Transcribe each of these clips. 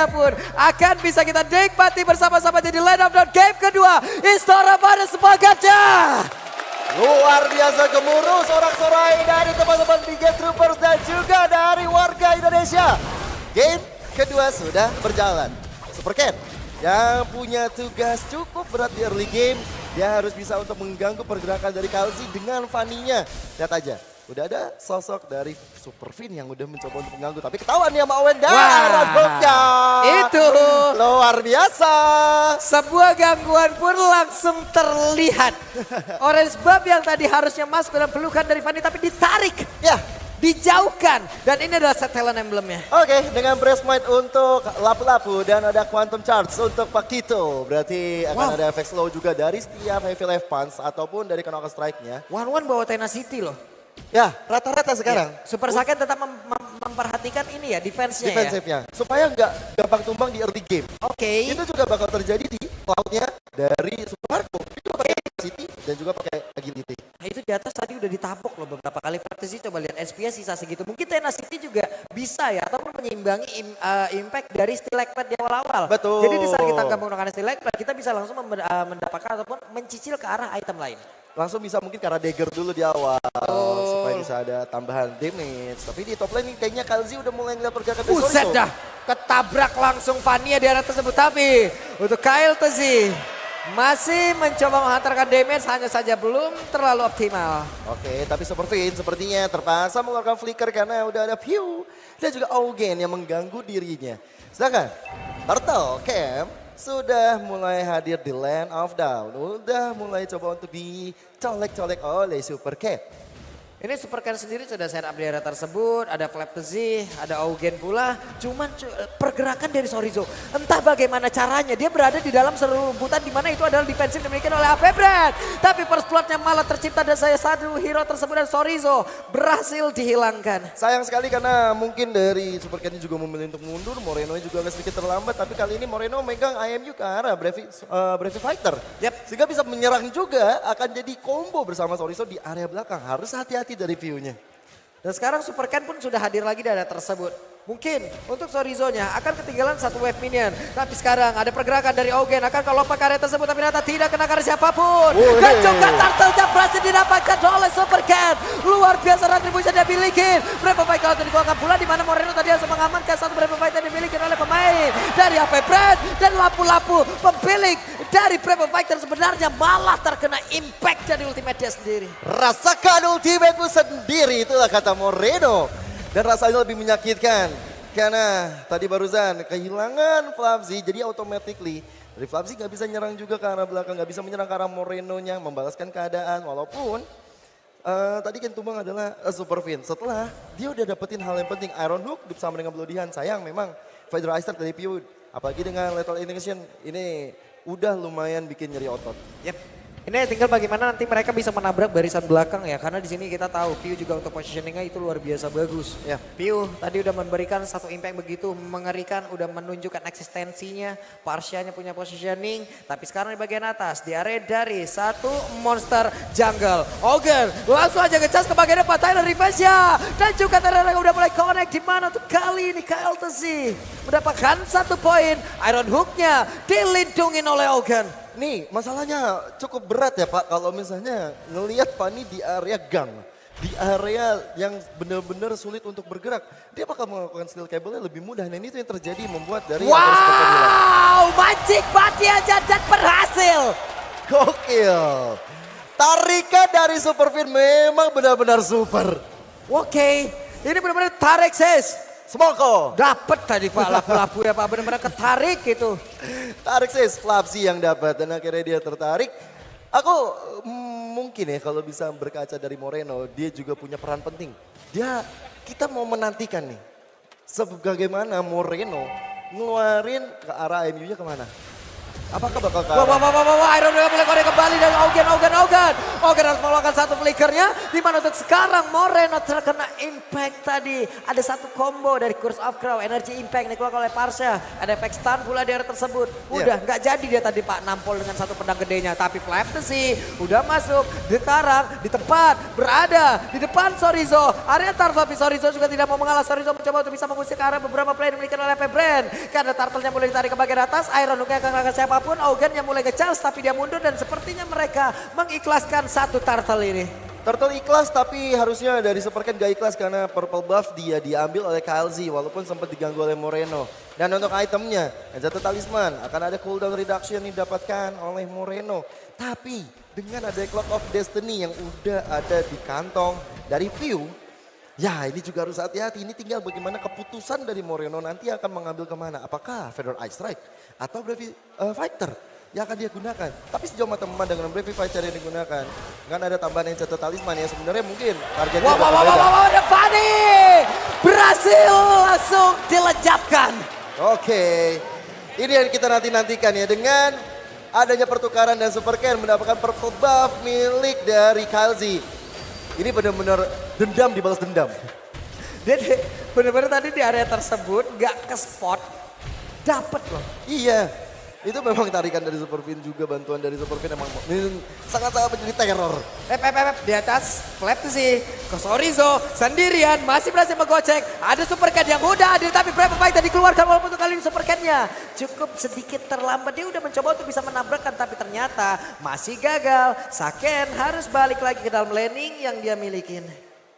gamenya pun akan bisa kita nikmati bersama-sama jadi line up dan game kedua. Istora pada semangatnya. Luar biasa gemuruh sorak-sorai dari teman-teman Liga Troopers dan juga dari warga Indonesia. Game kedua sudah berjalan. Super Cat yang punya tugas cukup berat di early game. Dia harus bisa untuk mengganggu pergerakan dari Kalsi dengan Fanny-nya. Lihat aja, udah ada sosok dari Super Fin yang udah mencoba untuk mengganggu. Tapi ketahuan nih sama Owen dan Rodboknya. Itu luar biasa. Sebuah gangguan pun langsung terlihat. Orange Buff yang tadi harusnya masuk dalam pelukan dari Fanny tapi ditarik. Ya. Dijauhkan. Dan ini adalah set talent emblemnya. Oke, dengan Breast Might untuk Lapu-Lapu dan ada Quantum Charge untuk Pak Tito. Berarti akan ada efek slow juga dari setiap heavy left punch ataupun dari Knock Strike-nya. One bawa Tenacity loh. Ya, rata-rata sekarang. Ya, Super Saiyan tetap memperhatikan ini ya, defense-nya ya. Defensive-nya. Supaya nggak gampang tumbang di early game. Oke. Itu juga bakal terjadi di cloud-nya dari Super Marco. Itu pakai City dan juga pakai Agility. Nah itu di atas tadi udah ditapok loh beberapa kali. Fantasy coba lihat SPS sisa segitu. Mungkin Tenacity juga bisa ya. Ataupun menyeimbangi impact dari Stilagpad di awal-awal. Betul. Jadi di saat kita gabungkan Stilagpad kita bisa langsung mendapatkan ataupun mencicil ke arah item lain. Langsung bisa mungkin karena dagger dulu di awal. Supaya bisa ada tambahan damage. Tapi di top lane kayaknya Kalzi udah mulai ngeliat pergerakan dari Buset Soriso. dah. Ketabrak langsung Fanny di arah tersebut. Tapi untuk Kyle Tezi masih mencoba menghantarkan damage, hanya saja belum terlalu optimal. Oke, tapi Super Fin sepertinya terpaksa mengeluarkan flicker karena udah ada Pew dan juga Augen yang mengganggu dirinya. Sedangkan Turtle Camp sudah mulai hadir di Land of Down. Udah mulai coba untuk dicolek-colek oleh Super Cat. Ini Super Cat sendiri sudah set up di area tersebut, ada Flap Tezi, ada Augen pula. Cuman pergerakan dari Sorizo, entah bagaimana caranya dia berada di dalam seluruh rumputan di mana itu adalah defensif dimiliki oleh AP Brand. Tapi first blood-nya malah tercipta dan saya satu hero tersebut dan Sorizo berhasil dihilangkan. Sayang sekali karena mungkin dari Super Cat juga memilih untuk mundur, Moreno juga agak sedikit terlambat. Tapi kali ini Moreno megang IMU ke arah Brave Fighter. Yep. Sehingga bisa menyerang juga, akan jadi combo bersama Sorizo di area belakang. Harus hati-hati dari view-nya. Dan sekarang Super Cat pun sudah hadir lagi di area tersebut. Mungkin untuk Sorizo-nya akan ketinggalan satu wave minion. Tapi sekarang ada pergerakan dari Augen akan kalau lompat ke area tersebut tapi ternyata tidak kena ke siapapun. Dan juga turtle-nya berhasil didapatkan oleh Super Cat. Luar biasa retribution dia miliki. Brave Fight kalau dikeluarkan pula di mana Moreno tadi harus mengamankan satu Brave Fight yang dimiliki oleh pemain dari AP Brand dan Lapu-Lapu pemilik dari Brave Fighter sebenarnya malah terkena impact dari ultimate dia sendiri. Rasakan ultimate-mu sendiri, itulah kata Moreno. Dan rasanya lebih menyakitkan. Karena tadi barusan kehilangan Flapsy, jadi automatically dari Flapsy gak bisa nyerang juga ke arah belakang, gak bisa menyerang ke arah Moreno-nya, membalaskan keadaan. Walaupun tadi kan tumbang adalah Super Fin. Setelah dia udah dapetin hal yang penting, Iron Hook bersama dengan Bloodihan. Sayang memang Fedra Ister dari Pew, apalagi dengan Lethal Injection ini udah lumayan bikin nyeri otot. Yep. Ini tinggal bagaimana nanti mereka bisa menabrak barisan belakang ya. Karena di sini kita tahu Piu juga untuk positioningnya itu luar biasa bagus. Ya. Piu tadi udah memberikan satu impact begitu mengerikan. Udah menunjukkan eksistensinya. Parsianya punya positioning. Tapi sekarang di bagian atas di area dari satu monster jungle. Augen langsung aja ngecas ke bagian depan. Tyler Revenge-nya. Dan juga Tyler udah mulai connect. Dimana untuk kali ini Kyle Tezi mendapatkan satu poin. Iron Hook-nya dilindungin oleh Augen. Nih masalahnya cukup berat ya Pak kalau misalnya ngelihat Fanny di area gang. Di area yang benar-benar sulit untuk bergerak. Dia bakal melakukan skill cable-nya lebih mudah. Dan itu yang terjadi membuat dari wow, magic body aja dan berhasil. Gokil. Tarikan dari Super Fin memang benar-benar super. Oke, ini benar-benar tarik sis. Smoko. Dapat tadi Pak Lapu-Lapu ya Pak, benar-benar ketarik gitu. Tarik sis, Flapsy yang dapat dan akhirnya dia tertarik. Aku mungkin ya kalau bisa berkaca dari Moreno, dia juga punya peran penting. Kita mau menantikan nih, sebagaimana Moreno ngeluarin ke arah MU-nya kemana. Apakah bakal Wah, kalah? Iron udah mulai korek kembali dari Augen. Augen harus mengeluarkan satu flickernya. Di mana untuk sekarang Moreno terkena impact tadi. Ada satu combo dari Curse of Crow, energy impact dikeluarkan oleh Parsha. Ada efek stun pula di area tersebut. Udah nggak jadi dia tadi Pak nampol dengan satu pedang gedenya. Tapi Flaptasy udah masuk. Sekarang di tempat berada di depan Sorizo. Area Turtle tapi Sorizo juga tidak mau mengalah. Sorizo mencoba untuk bisa mengusir ke arah beberapa play yang dimiliki oleh Brand. Karena Turtle-nya mulai ditarik ke bagian atas. Iron Hook akan akan siapapun. Augen yang mulai nge-charge tapi dia mundur dan sepertinya mereka mengikhlaskan satu Turtle ini. Turtle ikhlas tapi harusnya dari Supercat gak ikhlas karena purple buff dia diambil oleh KLZ walaupun sempat diganggu oleh Moreno. Dan untuk itemnya, satu talisman akan ada cooldown reduction yang didapatkan oleh Moreno. Tapi dengan ada Clock of Destiny yang udah ada di kantong dari View, ya ini juga harus hati-hati. Ini tinggal bagaimana keputusan dari Moreno nanti akan mengambil kemana. Apakah Feather Ice Strike atau Brave Fighter yang akan dia gunakan. Tapi sejauh mata memandang dengan Brave Fighter yang digunakan, kan ada tambahan yang satu talisman ya sebenarnya mungkin targetnya Wow, ada Fanny berhasil langsung dilejapkan. Oke, ini yang kita nantikan ya dengan adanya pertukaran dan Supercat mendapatkan purple buff milik dari KLZ. Ini benar-benar dendam dibalas dendam. Dia benar-benar tadi di area tersebut gak ke spot, dapet loh. Iya, itu memang tarikan dari Superfin juga, bantuan dari Superfin emang sangat-sangat menjadi teror. Di atas Flaptasy, Sorizo sendirian masih berhasil menggocek. Ada Supercat yang udah hadir tapi Brave Fighter dikeluarkan walaupun untuk kali ini Supercatnya cukup sedikit terlambat. Dia udah mencoba untuk bisa menabrakkan tapi ternyata masih gagal. Saken harus balik lagi ke dalam laning yang dia milikin.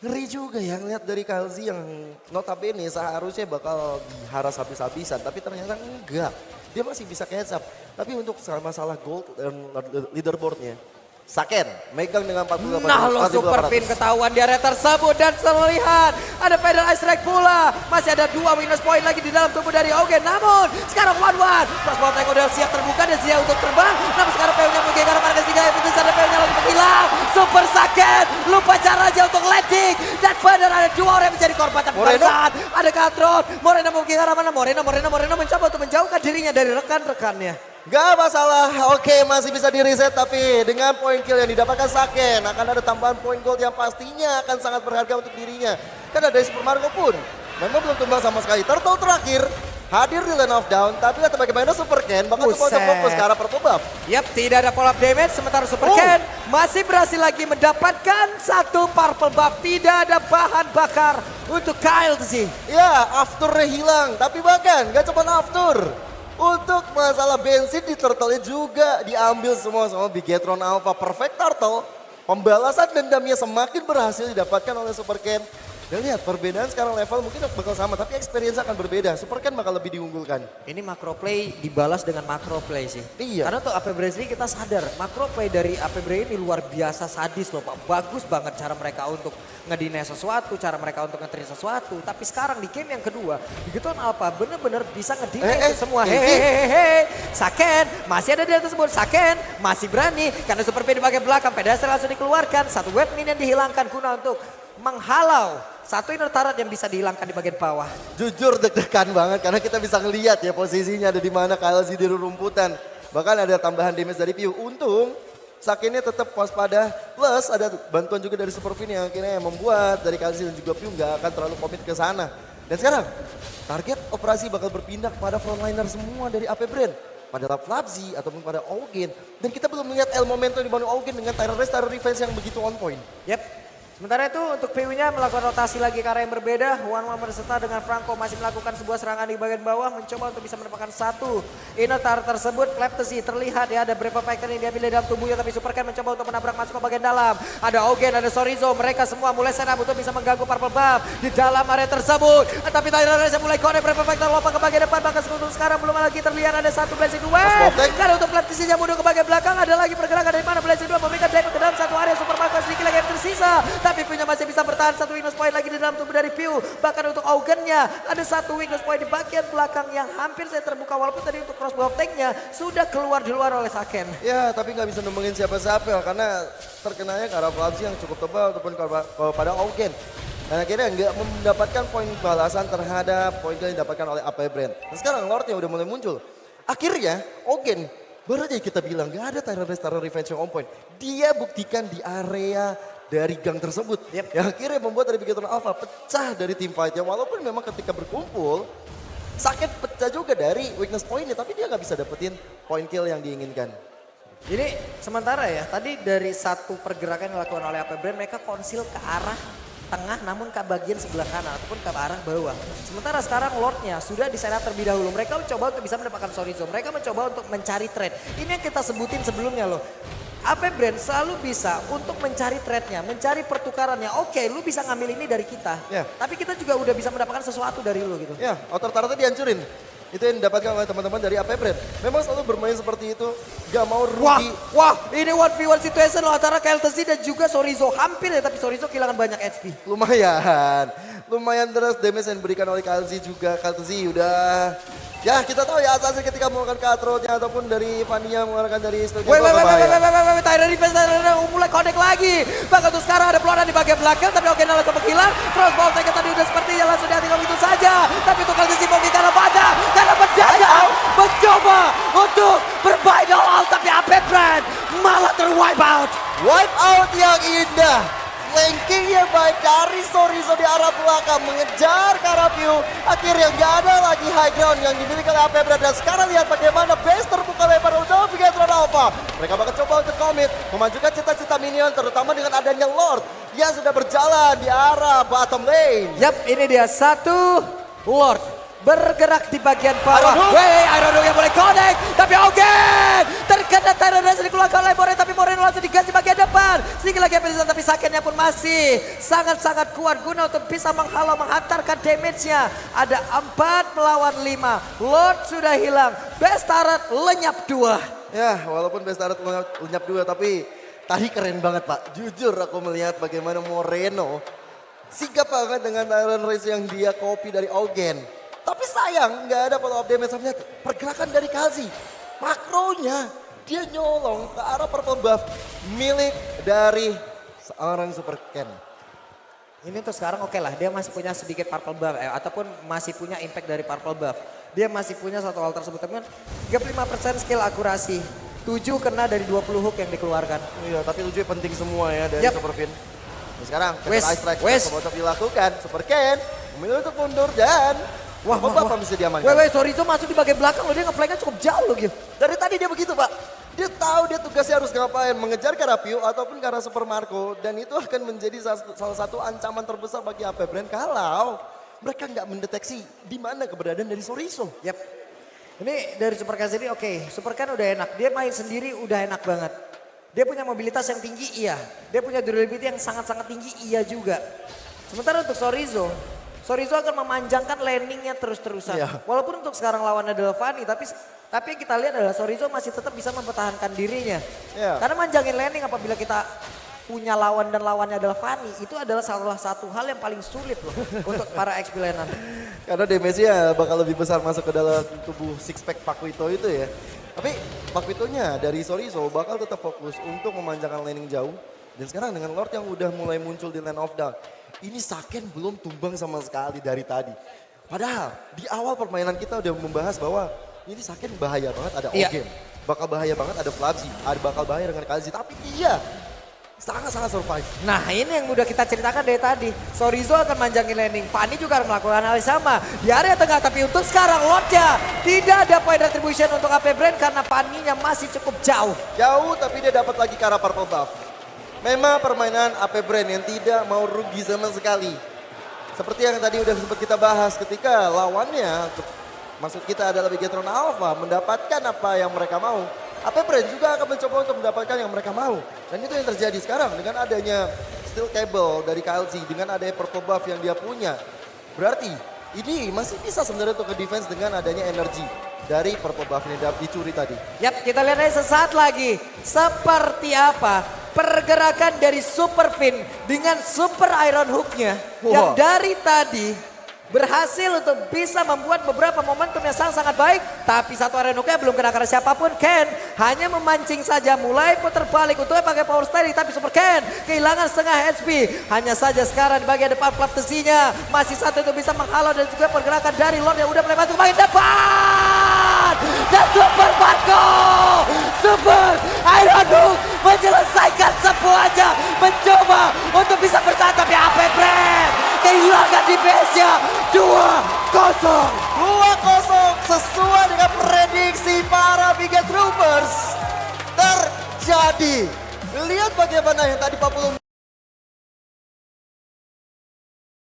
Ngeri juga ya ngeliat dari KLZ yang notabene seharusnya bakal diharas habis-habisan. Tapi ternyata enggak. Dia masih bisa catch up. Tapi untuk masalah gold dan leaderboardnya, Saken megang dengan 48. Nah lo Superfin ketahuan di area tersebut dan terlihat ada Feather Ice Strike pula. Masih ada 2 minus point lagi di dalam tubuh dari Augen. Namun sekarang 1-1. Crossbow Tank udah siap terbuka dan siap untuk terbang. Namun sekarang PO-nya mungkin karena pada ketiga itu ada PO-nya lagi menghilang. Super Saken lupa caranya untuk landing. Dan benar ada 2 orang yang menjadi korban. Tapi pada saat ada Katron. Moreno mungkin karena mana? Moreno mencoba untuk menjauhkan dirinya dari rekan-rekannya. Gak masalah, oke masih bisa di reset tapi dengan poin kill yang didapatkan Saken akan ada tambahan poin gold yang pastinya akan sangat berharga untuk dirinya. Kan ada Super Marco pun, memang belum tumbang sama sekali. Turtle terakhir hadir di lane of down tapi lihat bagaimana Supercat bakal coba untuk fokus ke arah purple buff. Yap, tidak ada follow up damage sementara Supercat masih berhasil lagi mendapatkan satu purple buff. Tidak ada bahan bakar untuk KLZ. Ya, afternya hilang tapi bahkan gak cuma after. Untuk masalah bensin di Turtle juga diambil semua sama Bigetron Alpha. Perfect Turtle, pembalasan dendamnya semakin berhasil didapatkan oleh Supercat. Dan lihat perbedaan sekarang level mungkin bakal sama tapi experience akan berbeda. Supercat bakal lebih diunggulkan. Ini macro play dibalas dengan macro play sih. Iya. Karena untuk AP Brazy kita sadar macro play dari AP Brazy ini luar biasa sadis loh Pak. Bagus banget cara mereka untuk ngedinai sesuatu, cara mereka untuk nge-treat sesuatu. Tapi sekarang di game yang kedua, Bigetron Alpha bener-bener bisa ngedinai itu semua. Hehehe. Saken masih ada di atas tersebut. Saken masih berani karena Super P di bagian belakang. Pedasal langsung dikeluarkan. Satu web minion dihilangkan guna untuk menghalau satu inner turret yang bisa dihilangkan di bagian bawah. Jujur deg-degan banget karena kita bisa ngelihat ya posisinya ada di mana KLZ di rumputan. Bahkan ada tambahan damage dari Piu. Untung Sakennya tetap waspada. Plus ada bantuan juga dari Superfin yang akhirnya membuat dari KLZ dan juga Piu nggak akan terlalu komit ke sana. Dan sekarang target operasi bakal berpindah kepada frontliner semua dari AP Brand. Pada Flapsy ataupun pada Augen. Dan kita belum melihat El Momento di mana Augen dengan Tyrant Race, Tyrant Revenge yang begitu on point. Yep. Sementara itu untuk PW-nya melakukan rotasi lagi ke arah yang berbeda. One berserta dengan Franco masih melakukan sebuah serangan di bagian bawah. Mencoba untuk bisa mendapatkan satu inner turret tersebut. Flaptasy terlihat ya ada beberapa fighter yang diambil dari dalam tubuhnya. Tapi Supercat mencoba untuk menabrak masuk ke bagian dalam. Ada Augen, ada Sorizo. Mereka semua mulai set up untuk bisa mengganggu purple buff di dalam area tersebut. Tapi Tyrant Race mulai connect. Beberapa fighter lompat ke bagian depan. Bahkan untuk sekarang belum lagi terlihat ada satu Blazing Duel. Karena untuk Flaptasy yang mundur ke bagian belakang. Ada lagi pergerakan dari mana Blazing Duel memberikan damage ke dalam satu area. Super Marco sedikit lagi yang tersisa. Tapi punya masih bisa bertahan satu weakness point lagi di dalam tubuh dari Piu. Bahkan untuk Augennya ada satu weakness point di bagian belakang yang hampir saya terbuka. Walaupun tadi untuk crossbow tanknya sudah keluar di luar oleh Saken. Ya tapi nggak bisa nemuin siapa-siapa karena terkenanya ke arah Flapsy yang cukup tebal ataupun pada Augen. Dan akhirnya nggak mendapatkan poin balasan terhadap poin yang didapatkan oleh AP Brand. Dan sekarang Lordnya udah mulai muncul. Akhirnya Augen Baru aja kita bilang gak ada Tyrant Revenge yang on point. Dia buktikan di area dari gang tersebut. Yep. Yang akhirnya membuat dari Bigetron Alpha pecah dari tim fight-nya. Walaupun memang ketika berkumpul, sakit pecah juga dari weakness point-nya. Tapi dia gak bisa dapetin point kill yang diinginkan. Ini sementara ya, tadi dari satu pergerakan yang dilakukan oleh AP Brand, mereka konsil ke arah tengah namun ke bagian sebelah kanan ataupun ke arah bawah. Sementara sekarang Lordnya sudah di sana terlebih dahulu. Mereka mencoba untuk bisa mendapatkan Chorizo. Mereka mencoba untuk mencari trade. Ini yang kita sebutin sebelumnya loh. AP Brand selalu bisa untuk mencari trade-nya, mencari pertukarannya. Oke, lu bisa ngambil ini dari kita. Ya. Tapi kita juga udah bisa mendapatkan sesuatu dari lu gitu. Ya, outer turret dihancurin. Itu yang didapatkan oleh teman-teman dari AP Brand. Memang selalu bermain seperti itu, gak mau rugi. Wah, ini 1v1 situation loh antara KLTC dan juga Chorizo. Hampir ya, tapi Chorizo kehilangan banyak HP. Lumayan terus damage yang diberikan oleh KLZ juga. KLZ udah, ya kita tahu ya Assassin ketika mengeluarkan cutthroat-nya ataupun dari Vania mengeluarkan dari skill Wait, Tyrant defense mulai connect lagi. Bahkan tuh sekarang ada peluang di bagian belakang, tapi oke langsung menghilang. Crossbow tag tadi udah sepertinya langsung dihadirkan begitu saja. Tapi itu KLTC mau karena pada, karena mendadak mencoba untuk bermain all out, tapi AP Brand malah terwipe out. Wipe out yang indah. Flankingnya baik dari Chorizo di arah belakang mengejar Karapiu. Akhirnya gak ada lagi high ground yang dimiliki oleh AP Brand. Dan sekarang lihat bagaimana base terbuka lebar untuk Bigetron Alpha. Mereka bakal coba untuk commit, memajukan cita-cita minion terutama dengan adanya Lord yang sudah berjalan di arah bottom lane. Yap, ini dia satu Lord bergerak di bagian bawah. Iron Hook yang boleh connect, tapi Augen terkena Tyrant Dash dikeluarkan oleh Moreno, tapi Moreno langsung digas di bagian depan. Sedikit lagi Epilison, tapi sakitnya pun masih sangat-sangat kuat guna untuk bisa menghalau, menghantarkan damage-nya. Ada 4 melawan 5. Lord sudah hilang, Best Turret lenyap 2. Ya, walaupun base turret lenyap 2, tapi tadi keren banget Pak. Jujur aku melihat bagaimana Moreno sigap banget dengan Tyrant Race yang dia copy dari Augen. Tapi sayang nggak ada follow up damage. Lihat pergerakan dari Kazi. Makronya dia nyolong ke arah purple buff milik dari seorang Super Ken. Ini untuk sekarang oke lah, dia masih punya sedikit purple buff ataupun masih punya impact dari purple buff. Dia masih punya satu hal tersebut, teman. 35% skill akurasi. 7 kena dari 20 hook yang dikeluarkan. Iya, tapi 7 penting semua ya dari Super Fin. Nah, sekarang Ice Strike coba untuk dilakukan. Super Ken memilih untuk mundur dan Wah, bisa diamankan. Chorizo masuk di bagian belakang loh, dia nge-flanknya cukup jauh loh gitu. Dari tadi dia begitu Pak. Dia tahu dia tugasnya harus ngapain, mengejar Karapiu ataupun ke arah Super Marco. Dan itu akan menjadi salah satu ancaman terbesar bagi AP Brand kalau mereka nggak mendeteksi di mana keberadaan dari Chorizo. Yap. Ini dari Super Ken sendiri oke. Super Ken udah enak, dia main sendiri udah enak banget. Dia punya mobilitas yang tinggi, iya. Dia punya durability yang sangat-sangat tinggi, iya juga. Sementara untuk Chorizo akan memanjangkan landingnya terus-terusan. Iya. Walaupun untuk sekarang lawannya adalah Fanny, tapi yang kita lihat adalah Chorizo masih tetap bisa mempertahankan dirinya. Iya. Karena manjangin landing apabila kita punya lawan dan lawannya adalah Fanny, itu adalah salah satu hal yang paling sulit loh untuk para XP laner. Karena damage-nya bakal lebih besar masuk ke dalam tubuh six pack Pakuito itu ya. Tapi Pakuitonya dari Chorizo bakal tetap fokus untuk memanjangkan landing jauh. Dan sekarang dengan Lord yang udah mulai muncul di Land of Dark, ini Saken belum tumbang sama sekali dari tadi. Padahal di awal permainan kita udah membahas bahwa ini Saken bahaya banget ada Augen. Bakal bahaya banget ada Flabzi, bakal bahaya dengan Kazi. Tapi dia sangat-sangat survive. Nah ini yang udah kita ceritakan dari tadi. Chorizo akan manjangin landing. Fanny juga akan melakukan hal yang sama. Di area tengah, tapi untuk sekarang Lordnya tidak ada point retribution untuk AP Brand karena Fanny-nya masih cukup jauh. Jauh tapi dia dapat lagi ke arah purple buff. Memang permainan AP Brand yang tidak mau rugi sama sekali. Seperti yang tadi udah sempat kita bahas ketika lawannya, maksud kita adalah Bigetron Alpha, mendapatkan apa yang mereka mau. AP Brand juga akan mencoba untuk mendapatkan yang mereka mau. Dan itu yang terjadi sekarang dengan adanya Steel Cable dari KLC, dengan adanya purple buff yang dia punya. Berarti ini masih bisa sebenarnya untuk ke-defense dengan adanya energi dari purple buff yang dicuri tadi. Yap, kita lihat aja sesaat lagi seperti apa pergerakan dari Super Fin dengan Super Iron Hook-nya yang dari tadi berhasil untuk bisa membuat beberapa momentum yang sangat-sangat baik. Tapi satu Iron Hook-nya belum kena karena siapapun. Ken hanya memancing saja, mulai putar balik untuk pakai power steady. Tapi Super Ken kehilangan setengah HP. Hanya saja sekarang di bagian depan Flaptesinya masih satu itu bisa menghalau dan juga pergerakan dari Lord yang udah mulai masuk ke bagian depan. dan Super Marco. Super Iron Hook menyelesaikan semuanya. Mencoba untuk bisa bertahan tapi AP Brand kehilangan DPS-nya 2-0. 2-0 sesuai dengan prediksi para Biga Troopers terjadi. Lihat bagaimana yang tadi 40